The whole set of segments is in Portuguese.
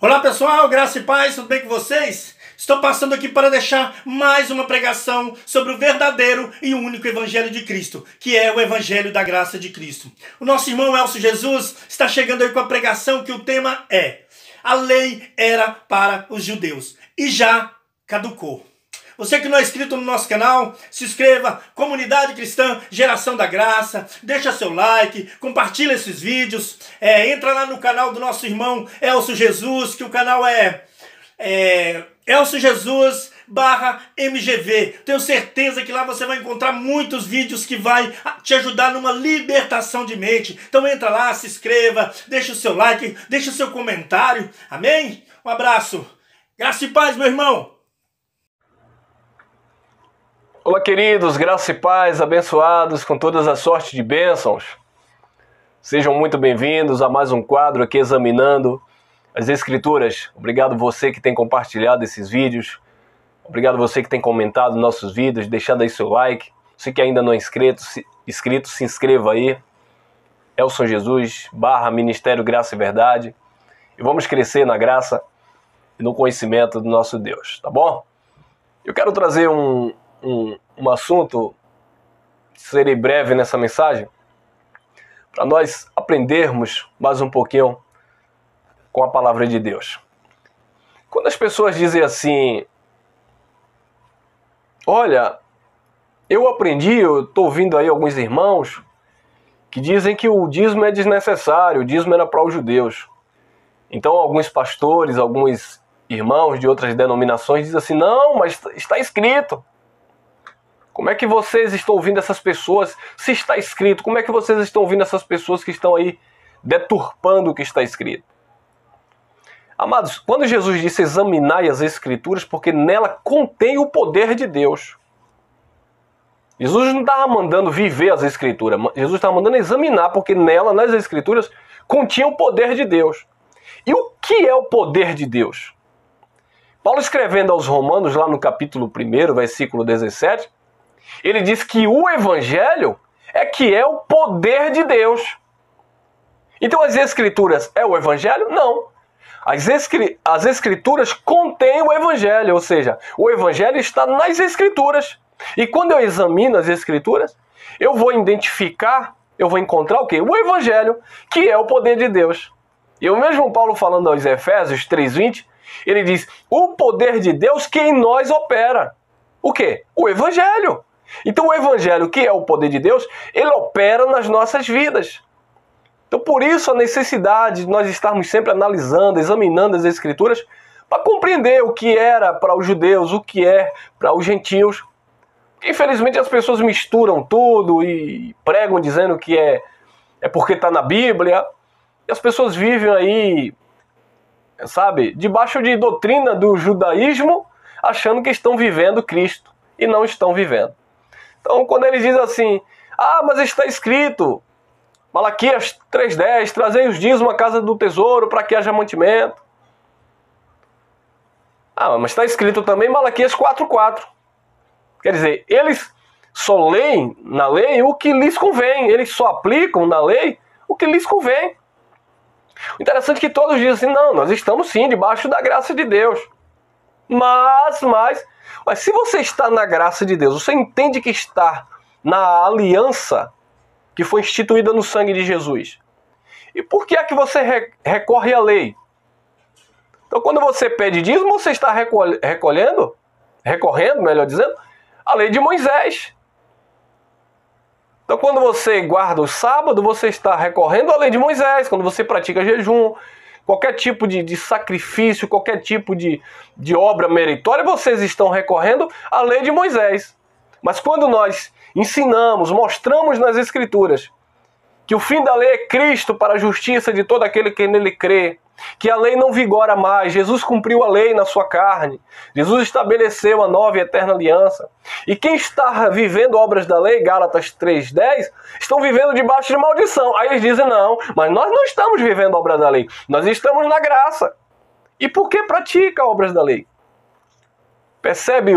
Olá pessoal, graça e paz, tudo bem com vocês? Estou passando aqui para deixar mais uma pregação sobre o verdadeiro e único Evangelho de Cristo, que é o Evangelho da graça de Cristo. O nosso irmão Elcio Jesus está chegando aí com a pregação que o tema é: a lei era para os judeus e já caducou. Você que não é inscrito no nosso canal, se inscreva, Comunidade Cristã Geração da Graça, deixa seu like, compartilha esses vídeos, entra lá no canal do nosso irmão Elcio Jesus, que o canal é Elcio Jesus /MGV. Tenho certeza que lá você vai encontrar muitos vídeos que vai te ajudar numa libertação de mente. Então entra lá, se inscreva, deixa o seu like, deixa o seu comentário, amém? Um abraço, graça e paz, meu irmão. Olá, queridos, graça e paz, abençoados com todas as sortes de bênçãos. Sejam muito bem-vindos a mais um quadro aqui examinando as Escrituras. Obrigado você que tem compartilhado esses vídeos. Obrigado você que tem comentado nossos vídeos, deixado aí seu like. Você que ainda não é inscrito, se inscreva aí. Elcio Jesus /Ministério Graça e Verdade. E vamos crescer na graça e no conhecimento do nosso Deus, tá bom? Eu quero trazer um assunto, serei breve nessa mensagem, para nós aprendermos mais um pouquinho com a palavra de Deus. Quando as pessoas dizem assim: olha, eu estou ouvindo aí alguns irmãos que dizem que o dízimo é desnecessário, o dízimo era para os judeus. Então alguns pastores, alguns irmãos de outras denominações dizem assim: não, mas está escrito. Como é que vocês estão ouvindo essas pessoas? Se está escrito, como é que vocês estão ouvindo essas pessoas que estão aí deturpando o que está escrito? Amados, quando Jesus disse examinai as Escrituras, porque nela contém o poder de Deus. Jesus não estava mandando viver as Escrituras, Jesus estava mandando examinar, porque nela, nas Escrituras, continha o poder de Deus. E o que é o poder de Deus? Paulo, escrevendo aos Romanos, lá no capítulo 1, versículo 17, ele diz que o Evangelho é o poder de Deus. Então as Escrituras é o Evangelho? Não. As Escrituras contêm o Evangelho, ou seja, o Evangelho está nas Escrituras. E quando eu examino as Escrituras, eu vou identificar, eu vou encontrar o quê? O Evangelho, que é o poder de Deus. E o mesmo Paulo, falando aos Efésios 3:20, ele diz: o poder de Deus que em nós opera. O quê? O Evangelho. Então o Evangelho, que é o poder de Deus, ele opera nas nossas vidas. Então por isso a necessidade de nós estarmos sempre analisando, examinando as Escrituras, para compreender o que era para os judeus, o que é para os gentios. Infelizmente as pessoas misturam tudo e pregam dizendo que é porque está na Bíblia. E as pessoas vivem aí, sabe, debaixo de doutrina do judaísmo, achando que estão vivendo Cristo e não estão vivendo. Então, quando ele diz assim: ah, mas está escrito, Malaquias 3:10, trazei os dízimos à casa do tesouro para que haja mantimento. Ah, mas está escrito também Malaquias 4:4. Quer dizer, eles só leem na lei o que lhes convém, eles só aplicam na lei o que lhes convém. O interessante é que todos dizem assim: não, nós estamos sim debaixo da graça de Deus. Mas se você está na graça de Deus, você entende que está na aliança que foi instituída no sangue de Jesus. E por que é que você recorre à lei? Então, quando você pede dízimo, você está recorrendo, melhor dizendo, à lei de Moisés. Então, quando você guarda o sábado, você está recorrendo à lei de Moisés. Quando você pratica jejum, qualquer tipo de sacrifício, qualquer tipo de obra meritória, vocês estão recorrendo à lei de Moisés. Mas quando nós ensinamos, mostramos nas Escrituras que o fim da lei é Cristo para a justiça de todo aquele que nele crê, que a lei não vigora mais, Jesus cumpriu a lei na sua carne, Jesus estabeleceu a nova e eterna aliança, e quem está vivendo obras da lei, Gálatas 3:10, estão vivendo debaixo de maldição. Aí eles dizem: não, mas nós não estamos vivendo a obra da lei, nós estamos na graça. E por que pratica obras da lei? Percebe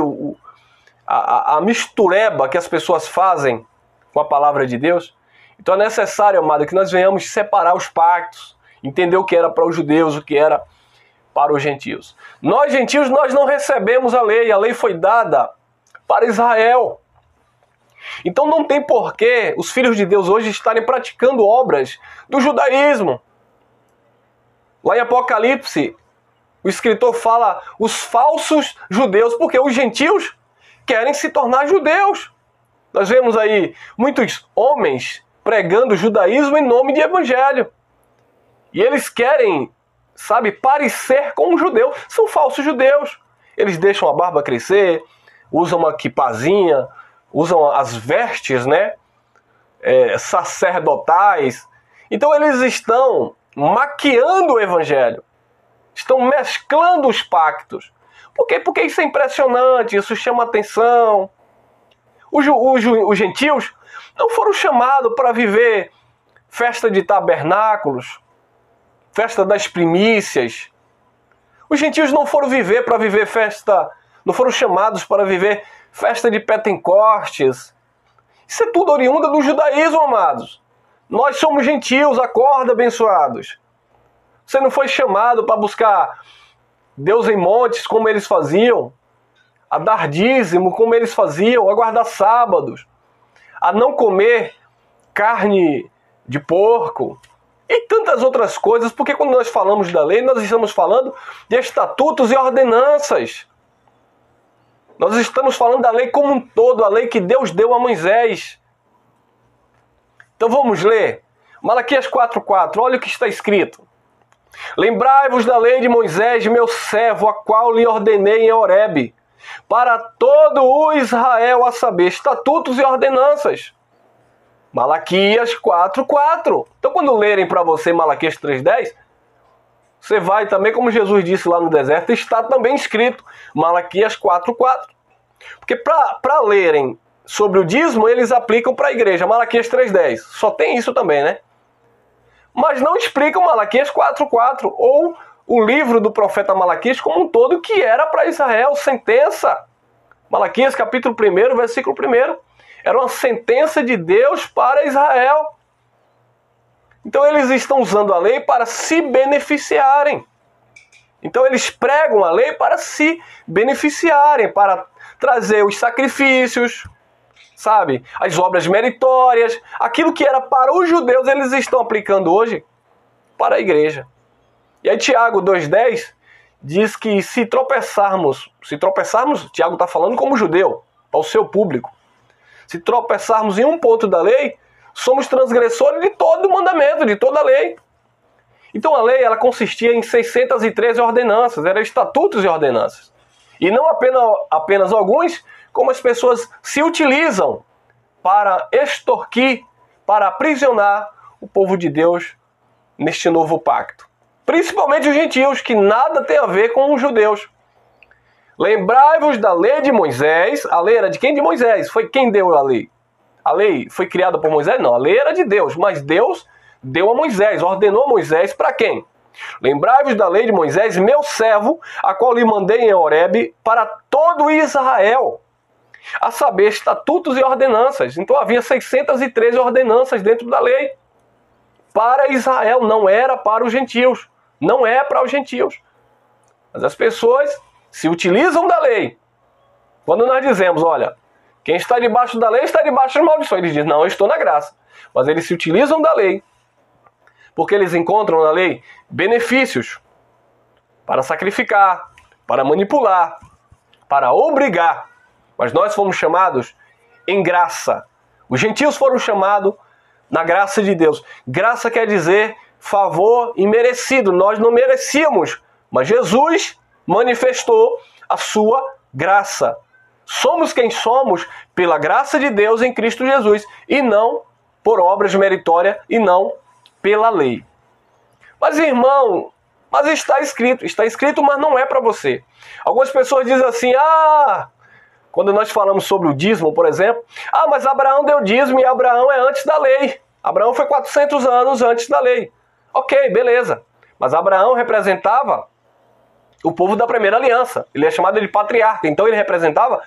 a mistureba que as pessoas fazem com a palavra de Deus? Então é necessário, amado, que nós venhamos separar os pactos, entender o que era para os judeus, o que era para os gentios. Nós, gentios, nós não recebemos a lei foi dada para Israel. Então não tem porquê os filhos de Deus hoje estarem praticando obras do judaísmo. Lá em Apocalipse, o escritor fala os falsos judeus, porque os gentios querem se tornar judeus. Nós vemos aí muitos homens pregando o judaísmo em nome de evangelho. E eles querem, parecer com um judeu. São falsos judeus. Eles deixam a barba crescer, usam uma quipazinha, usam as vestes, sacerdotais. Então eles estão maquiando o evangelho. Estão mesclando os pactos. Por quê? Porque isso é impressionante, isso chama atenção. Os gentios não foram chamados para viver festa de tabernáculos, festa das primícias. Os gentios não foram viver festa, não foram chamados para viver festa de Pentecostes. Isso é tudo oriundo do judaísmo, amados. Nós somos gentios, acorda, abençoados. Você não foi chamado para buscar Deus em montes, como eles faziam, a dar dízimo, como eles faziam, a guardar sábados, a não comer carne de porco e tantas outras coisas, porque quando nós falamos da lei, nós estamos falando de estatutos e ordenanças. Nós estamos falando da lei como um todo, a lei que Deus deu a Moisés. Então vamos ler. Malaquias 4:4, olha o que está escrito. Lembrai-vos da lei de Moisés, meu servo, a qual lhe ordenei em Horebe, para todo o Israel, a saber, estatutos e ordenanças. Malaquias 4:4. Então quando lerem para você Malaquias 3:10, você vai também, como Jesus disse lá no deserto, está também escrito Malaquias 4:4. Porque para lerem sobre o dízimo, eles aplicam para a igreja, Malaquias 3:10. Só tem isso também, né? Mas não explicam Malaquias 4:4 ou o livro do profeta Malaquias como um todo, que era para Israel, sentença. Malaquias capítulo 1, versículo 1. Era uma sentença de Deus para Israel. Então eles estão usando a lei para se beneficiarem. Então eles pregam a lei para se beneficiarem, para trazer os sacrifícios, as obras meritórias, aquilo que era para os judeus, eles estão aplicando hoje para a igreja. E aí Tiago 2:10 diz que se tropeçarmos, Tiago está falando como judeu, ao seu público. Se tropeçarmos em um ponto da lei, somos transgressores de todo o mandamento, de toda a lei. Então a lei, ela consistia em 613 ordenanças, eram estatutos e ordenanças. E não apenas alguns, como as pessoas se utilizam para extorquir, para aprisionar o povo de Deus neste novo pacto. Principalmente os gentios, que nada tem a ver com os judeus. Lembrai-vos da lei de Moisés. A lei era de quem? De Moisés. Foi quem deu a lei? A lei foi criada por Moisés? Não, a lei era de Deus, mas Deus deu a Moisés, ordenou a Moisés para quem? Lembrai-vos da lei de Moisés, meu servo, a qual lhe mandei em Horebe para todo Israel, a saber, estatutos e ordenanças. Então havia 613 ordenanças dentro da lei. Para Israel, não era para os gentios. Não é para os gentios. Mas as pessoas se utilizam da lei. Quando nós dizemos, olha, quem está debaixo da lei está debaixo de maldição. Eles dizem, não, eu estou na graça. Mas eles se utilizam da lei, porque eles encontram na lei benefícios para sacrificar, para manipular, para obrigar. Mas nós fomos chamados em graça. Os gentios foram chamados na graça de Deus. Graça quer dizer favor imerecido. Nós não merecíamos, mas Jesus manifestou a sua graça. Somos quem somos pela graça de Deus em Cristo Jesus, e não por obras meritórias, e não pela lei. Mas irmão, está escrito, mas não é para você. Algumas pessoas dizem assim, quando nós falamos sobre o dízimo, por exemplo, mas Abraão deu dízimo e Abraão é antes da lei. Abraão foi 400 anos antes da lei. Ok, beleza. Mas Abraão representava o povo da primeira aliança. Ele é chamado de patriarca, então ele representava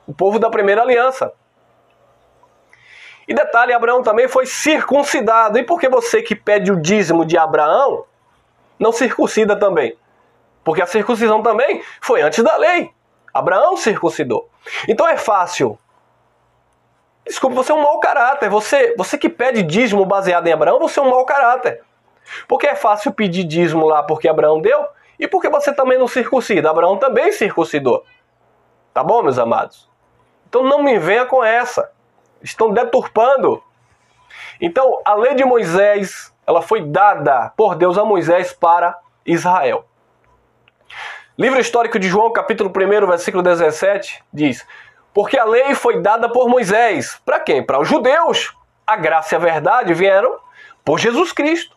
o povo da primeira aliança. E detalhe, Abraão também foi circuncidado. E por que você que pede o dízimo de Abraão não circuncida também? Porque a circuncisão também foi antes da lei. Abraão circuncidou. Então é fácil. Desculpa, você é um mau caráter. Você que pede dízimo baseado em Abraão, você é um mau caráter. Porque é fácil pedir dízimo lá porque Abraão deu e porque você também não circuncida. Abraão também circuncidou. Tá bom, meus amados? Então não me venha com essa. Estão deturpando. Então, a lei de Moisés, ela foi dada por Deus a Moisés para Israel. Livro histórico de João, capítulo 1, versículo 17, diz: porque a lei foi dada por Moisés. Para quem? Para os judeus. A graça e a verdade vieram por Jesus Cristo.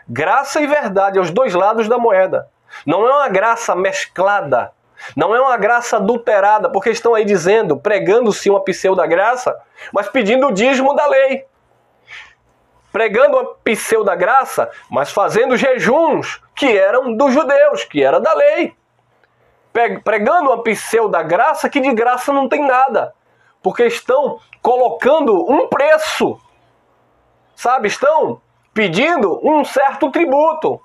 Graça e verdade aos dois lados da moeda. Não é uma graça mesclada. Não é uma graça adulterada, porque estão aí dizendo, pregando-se uma pseudo-graça, mas pedindo o dízimo da lei. Pregando uma pseudo-graça, mas fazendo jejuns que eram dos judeus, que era da lei. Pregando uma pseudo-graça que de graça não tem nada. Porque estão colocando um preço. Sabe, estão pedindo um certo tributo.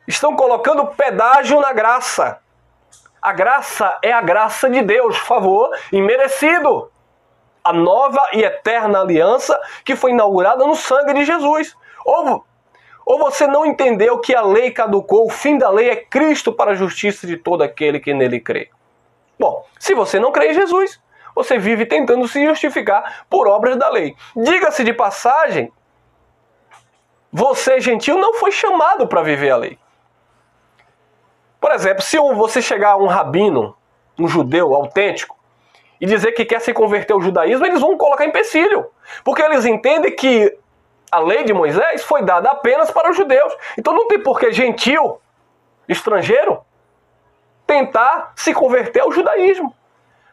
Estão colocando pedágio na graça. A graça é a graça de Deus, favor imerecido. A nova e eterna aliança que foi inaugurada no sangue de Jesus. Ou você não entendeu que a lei caducou, o fim da lei é Cristo para a justiça de todo aquele que nele crê. Bom, se você não crê em Jesus, você vive tentando se justificar por obras da lei. Diga-se de passagem, você, gentil, não foi chamado para viver a lei. Por exemplo, se você chegar a um rabino, um judeu autêntico, e dizer que quer se converter ao judaísmo, eles vão colocar empecilho. Porque eles entendem que a lei de Moisés foi dada apenas para os judeus. Então não tem por que gentil, estrangeiro, tentar se converter ao judaísmo.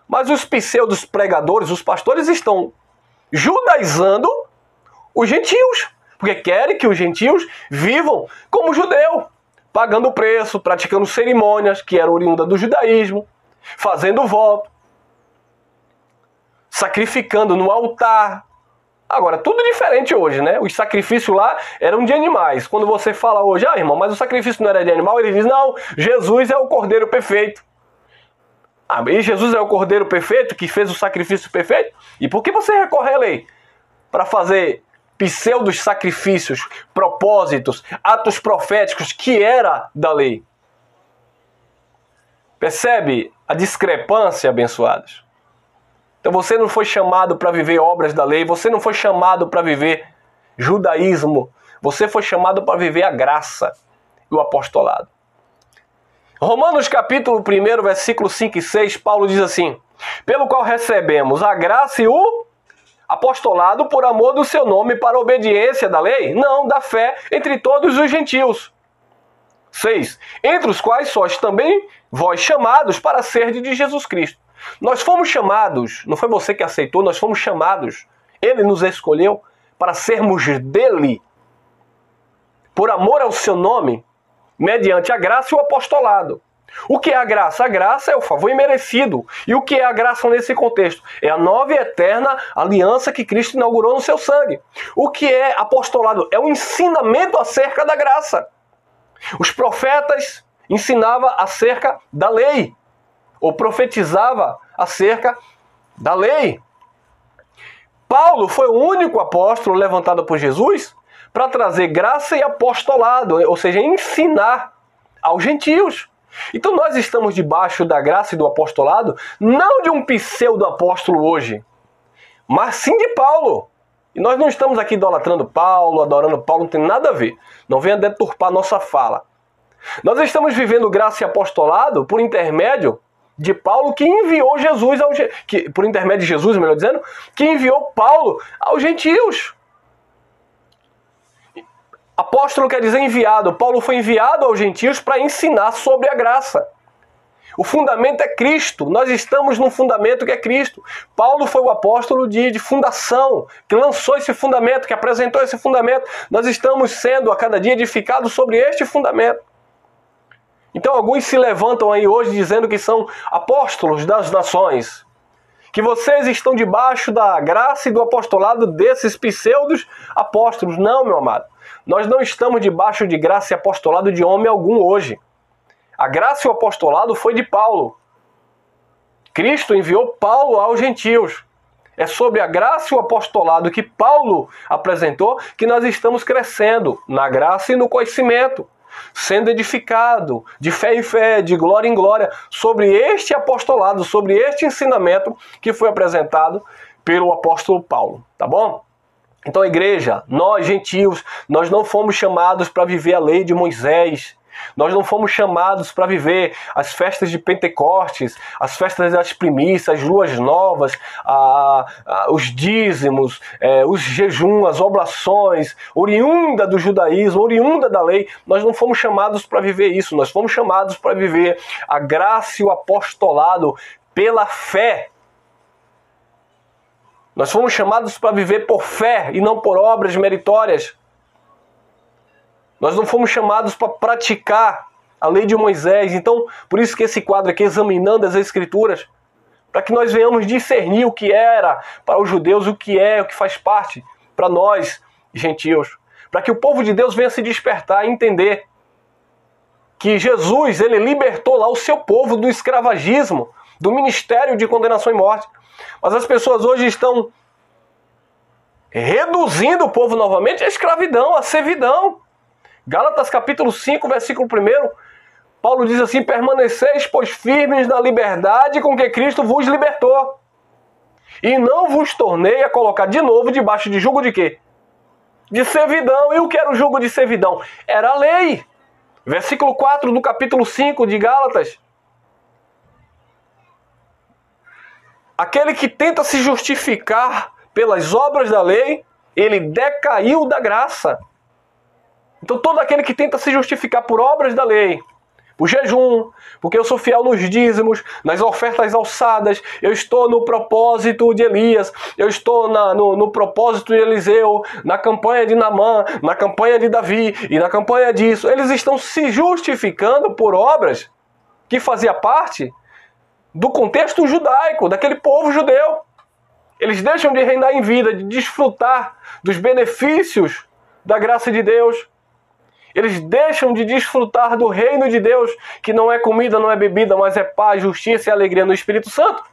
Mas os pseudos pregadores, os pastores, estão judaizando os gentios. Porque querem que os gentios vivam como judeu, pagando preço, praticando cerimônias que eram oriundas do judaísmo, fazendo voto, sacrificando no altar. Agora, tudo diferente hoje, né? Os sacrifícios lá eram de animais. Quando você fala hoje, irmão, mas o sacrifício não era de animal, ele diz, não, Jesus é o Cordeiro perfeito. E Jesus é o Cordeiro perfeito que fez o sacrifício perfeito? E por que você recorre à lei? Para fazer pseudos sacrifícios, propósitos, atos proféticos que era da lei. Percebe a discrepância, abençoados? Então você não foi chamado para viver obras da lei, você não foi chamado para viver judaísmo, você foi chamado para viver a graça e o apostolado. Romanos capítulo 1, versículo 5 e 6, Paulo diz assim: pelo qual recebemos a graça e o apostolado por amor do seu nome para a obediência da lei? Não, da fé entre todos os gentios. 6. Entre os quais sois também vós chamados para ser de Jesus Cristo. Nós fomos chamados, não foi você que aceitou, nós fomos chamados. Ele nos escolheu para sermos dele, por amor ao seu nome, mediante a graça e o apostolado. O que é a graça? A graça é o favor imerecido. E o que é a graça nesse contexto? É a nova e eterna aliança que Cristo inaugurou no seu sangue. O que é apostolado? É o ensinamento acerca da graça. Os profetas ensinavam acerca da lei, ou profetizava acerca da lei. Paulo foi o único apóstolo levantado por Jesus para trazer graça e apostolado, ou seja, ensinar aos gentios. Então nós estamos debaixo da graça e do apostolado, não de um pseudo-apóstolo hoje, mas sim de Paulo. E nós não estamos aqui idolatrando Paulo, adorando Paulo, não tem nada a ver. Não venha deturpar nossa fala. Nós estamos vivendo graça e apostolado por intermédio de Paulo, que enviou Jesus, por intermédio de Jesus, melhor dizendo, que enviou Paulo aos gentios. Apóstolo quer dizer enviado. Paulo foi enviado aos gentios para ensinar sobre a graça. O fundamento é Cristo. Nós estamos no fundamento que é Cristo. Paulo foi o apóstolo de fundação, que lançou esse fundamento, que apresentou esse fundamento. Nós estamos sendo a cada dia edificados sobre este fundamento. Então alguns se levantam aí hoje dizendo que são apóstolos das nações, que vocês estão debaixo da graça e do apostolado desses pseudos apóstolos. Não, meu amado. Nós não estamos debaixo de graça e apostolado de homem algum hoje. A graça e o apostolado foi de Paulo. Cristo enviou Paulo aos gentios. É sobre a graça e o apostolado que Paulo apresentou que nós estamos crescendo na graça e no conhecimento, sendo edificado de fé em fé, de glória em glória, sobre este apostolado, sobre este ensinamento que foi apresentado pelo apóstolo Paulo, tá bom? Então, igreja, nós gentios, nós não fomos chamados para viver a lei de Moisés. Nós não fomos chamados para viver as festas de Pentecostes, as festas das primícias, as luas novas, os dízimos, os jejuns, as oblações, oriunda do judaísmo, oriunda da lei. Nós não fomos chamados para viver isso, nós fomos chamados para viver a graça e o apostolado pela fé. Nós fomos chamados para viver por fé e não por obras meritórias. Nós não fomos chamados para praticar a lei de Moisés. Então, por isso que esse quadro aqui, examinando as Escrituras, para que nós venhamos discernir o que era para os judeus, o que faz parte para nós, gentios. Para que o povo de Deus venha se despertar e entender que Jesus, ele libertou lá o seu povo do escravagismo, do ministério de condenação e morte. Mas as pessoas hoje estão reduzindo o povo novamente à escravidão, à servidão. Gálatas capítulo 5, versículo 1, Paulo diz assim: permaneceis, pois, firmes na liberdade com que Cristo vos libertou. E não vos tornei a colocar de novo debaixo de jugo de quê? De servidão. E o que era o jugo de servidão? Era a lei. Versículo 4 do capítulo 5 de Gálatas. Aquele que tenta se justificar pelas obras da lei, ele decaiu da graça. Então todo aquele que tenta se justificar por obras da lei, por jejum, porque eu sou fiel nos dízimos, nas ofertas alçadas, eu estou no propósito de Elias, eu estou no propósito de Eliseu, na campanha de Naamã, na campanha de Davi e na campanha disso, eles estão se justificando por obras que fazia parte do contexto judaico, daquele povo judeu. Eles deixam de reinar em vida, de desfrutar dos benefícios da graça de Deus. Eles deixam de desfrutar do reino de Deus, que não é comida, não é bebida, mas é paz, justiça e alegria no Espírito Santo.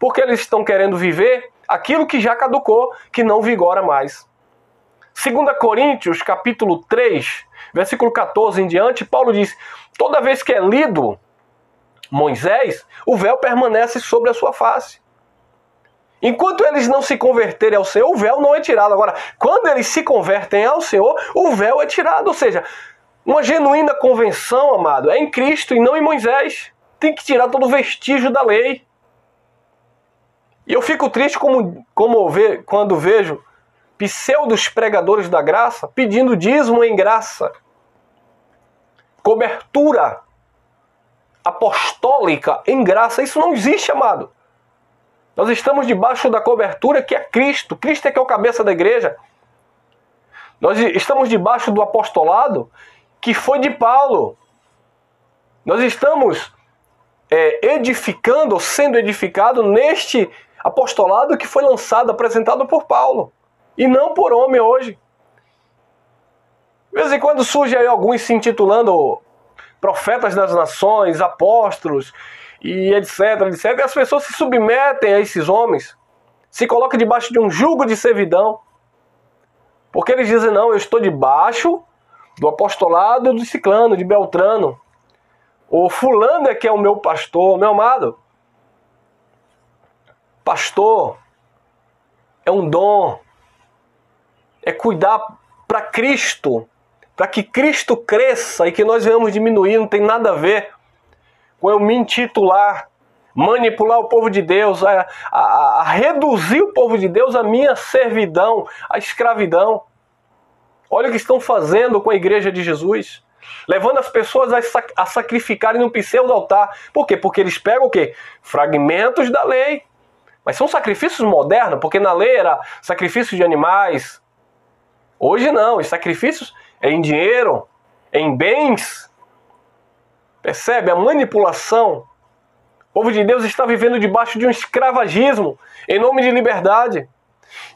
Porque eles estão querendo viver aquilo que já caducou, que não vigora mais. 2 Coríntios, capítulo 3, versículo 14 em diante, Paulo diz: toda vez que é lido Moisés, o véu permanece sobre a sua face. Enquanto eles não se converterem ao Senhor, o véu não é tirado. Agora, quando eles se convertem ao Senhor, o véu é tirado. Ou seja, uma genuína convenção, amado, é em Cristo e não em Moisés. Tem que tirar todo o vestígio da lei. E eu fico triste quando vejo pseudos pregadores da graça pedindo dízimo em graça. Cobertura apostólica em graça. Isso não existe, amado. Nós estamos debaixo da cobertura que é Cristo. Cristo é que é o cabeça da igreja. Nós estamos debaixo do apostolado que foi de Paulo. Nós estamos edificando, ou sendo edificado neste apostolado que foi lançado, apresentado por Paulo. E não por homem hoje. De vez em quando surge aí alguns se intitulando profetas das nações, apóstolos, e etc, etc. E as pessoas se submetem a esses homens, se colocam debaixo de um jugo de servidão, porque eles dizem: não, eu estou debaixo do apostolado de Ciclano, de Beltrano. O fulano é que é o meu pastor. Meu amado, pastor é um dom, é cuidar para Cristo, para que Cristo cresça e que nós venhamos diminuir. Não tem nada a ver com eu me intitular, manipular o povo de Deus, a reduzir o povo de Deus à minha servidão, à escravidão. Olha o que estão fazendo com a igreja de Jesus, levando as pessoas a sacrificarem no pseudo altar. Por quê? Porque eles pegam o quê? Fragmentos da lei. Mas são sacrifícios modernos, porque na lei era sacrifício de animais. Hoje não, os sacrifícios é em dinheiro, é em bens. Percebe a manipulação? O povo de Deus está vivendo debaixo de um escravagismo em nome de liberdade.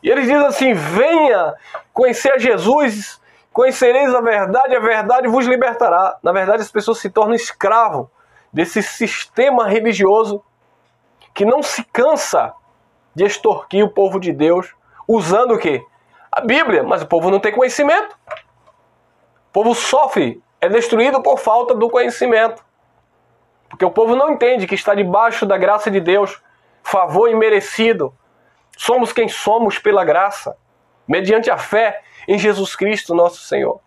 E eles dizem assim: venha conhecer a Jesus, Conhecereis a verdade vos libertará. Na verdade, as pessoas se tornam escravos desse sistema religioso que não se cansa de extorquir o povo de Deus, usando o quê? A Bíblia, mas o povo não tem conhecimento. O povo sofre, é destruído por falta do conhecimento. Porque o povo não entende que está debaixo da graça de Deus, favor imerecido. Somos quem somos pela graça, mediante a fé em Jesus Cristo, nosso Senhor.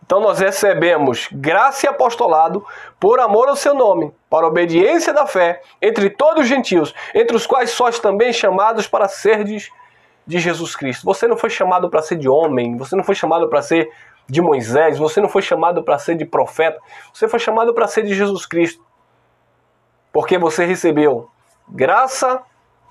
Então nós recebemos graça e apostolado por amor ao seu nome, para a obediência da fé entre todos os gentios, entre os quais sois também chamados para serdes de Jesus Cristo. Você não foi chamado para ser de homem, você não foi chamado para ser de Moisés, você não foi chamado para ser de profeta, você foi chamado para ser de Jesus Cristo. Porque você recebeu graça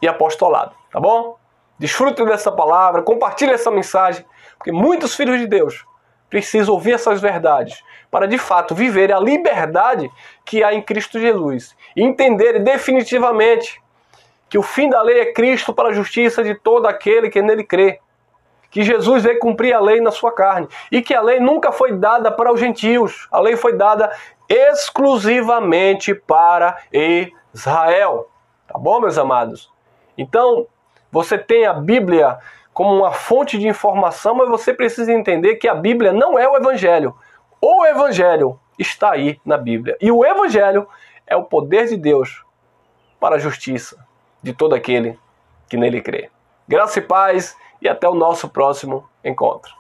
e apostolado, tá bom? Desfrute dessa palavra, compartilhe essa mensagem, porque muitos filhos de Deus precisam ouvir essas verdades para de fato viver a liberdade que há em Cristo Jesus e entender definitivamente que o fim da lei é Cristo para a justiça de todo aquele que nele crê. Que Jesus veio cumprir a lei na sua carne e que a lei nunca foi dada para os gentios. A lei foi dada exclusivamente para Israel. Tá bom, meus amados? Então, você tem a Bíblia como uma fonte de informação, mas você precisa entender que a Bíblia não é o Evangelho. O Evangelho está aí na Bíblia. E o Evangelho é o poder de Deus para a justiça de todo aquele que nele crê. Graça e paz e até o nosso próximo encontro.